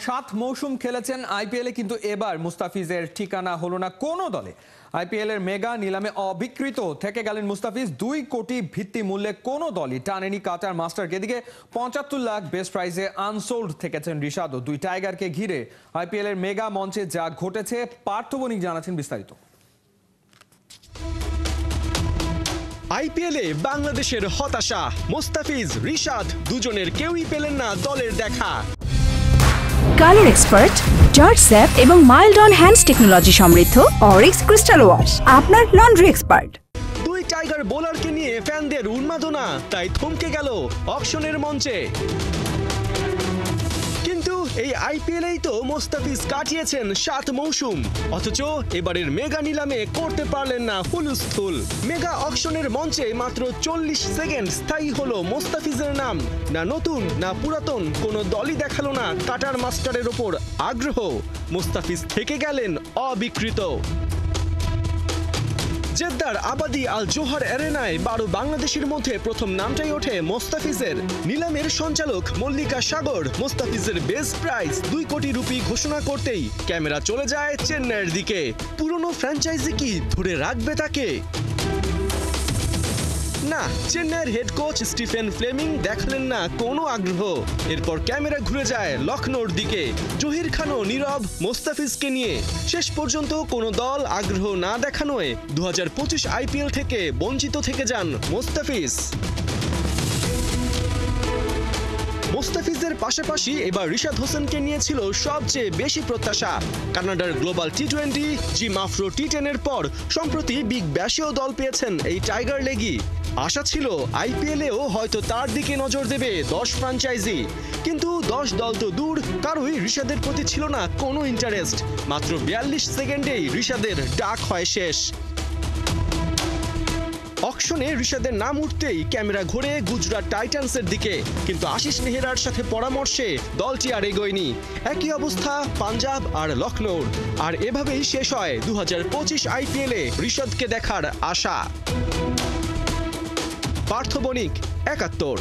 সাত মৌসুম খেলেছেন আইপিএলে, কিন্তু এবার মুস্তাফিজের ঠিকানা হলো না কোনো দলে। আইপিএল এর মেগা নিলামে অবিকৃত থেকে গেলেন মুস্তাফিজ। 2 কোটি ভিত্তি মূল্যে কোনো দলই টানেনি কাটার মাস্টারকে। এদিকে 75 লাখ বেস্ট প্রাইজে আনসোল্ড থেকেছেন রিশাদও। 2 টাইগারকে ঘিরে আইপিএল এর মেগা মঞ্চে যা ঘটেছে, পার্থ বণিক জানাচ্ছেন বিস্তারিত। আইপিএলে বাংলাদেশের হতাশা। মুস্তাফিজ, রিশাদ দুজনের কেউই পেলেন না দলের দেখা। কালার এক্সপার্ট, জর্জ স্যাপ এবং মাইল্ড অন হ্যান্ডস টেকনোলজি সমৃদ্ধ অরিক্স ক্রিস্টাল ওয়াশ আপনার লন্ড্রি এক্সপার্ট। 2 টাইগার বোলারকে নিয়ে ফ্যানদের উন্মাদনা, তাই থমকে গেল অকশনের মঞ্চে। কিন্তু এই আইপিএলেই তো মুস্তাফিজ কাটিয়েছেন 7 মৌসুম, অথচ এবারের মেগা নিলামে করতে পারলেন না হুলস্থুল। মেগা অকশনের মঞ্চে মাত্র 40 সেকেন্ড স্থায়ী হলো মুস্তাফিজের নাম। না নতুন না পুরাতন কোনো দলই দেখালো না কাটার মাস্টারের ওপর আগ্রহ। মুস্তাফিজ থেকে গেলেন অবিকৃত। জেদ্দার আবাদি আল জোহর অ্যারেনায় 12 বাংলাদেশের মধ্যে প্রথম নামটাই ওঠে মুস্তাফিজের। নিলামের সঞ্চালক মল্লিকা সাগর মুস্তাফিজের বেস্ট প্রাইস 2 কোটি রুপি ঘোষণা করতেই ক্যামেরা চলে যায় চেন্নাইয়ের দিকে। পুরনো ফ্র্যাঞ্চাইজি কি ধরে রাখবে তাকে? না, চেন্নাইয়ের হেড কোচ স্টিফেন ফ্লেমিং দেখালেন না কোনো আগ্রহ। এরপর ক্যামেরা ঘুরে যায় লখনৌর দিকে। জহির খানও নীরব মুস্তাফিজকে নিয়ে। শেষ পর্যন্ত কোনো দল আগ্রহ না দেখানোয় 2025 আইপিএল থেকে বঞ্চিত থেকে যান মুস্তাফিজ। মুস্তাফিজের পাশাপাশি এবার রিশাদ হোসেনকে নিয়েছিল সবচেয়ে বেশি প্রত্যাশা। কানাডার গ্লোবাল টি20, জিম আফ্রো টি10 এর পর সম্প্রতি বিগ ব্যাশেও দল পেয়েছেন এই টাইগার লেগি। আশা ছিল আইপিএলেও হয়তো তার দিকে নজর দেবে 10 ফ্র্যাঞ্চাইজি, কিন্তু 10 দল তো দূর, কারোই রিশাদের প্রতি ছিল না কোনো ইন্টারেস্ট। মাত্র 42 সেকেন্ডেই রিশাদের ডাক হয় শেষ। অকশনে রিশাদের নাম উঠতেই ক্যামেরা ঘুরে গুজরাট টাইটান্সের দিকে, কিন্তু আশিস নেহরার সাথে পরামর্শে দলটি আর এগোয়নি। একই অবস্থা পাঞ্জাব আর লখনৌর। আর এভাবেই শেষ হয় 2025 আইপিএলে রিশাদকে দেখার আশা। পার্থ বণিক, 71।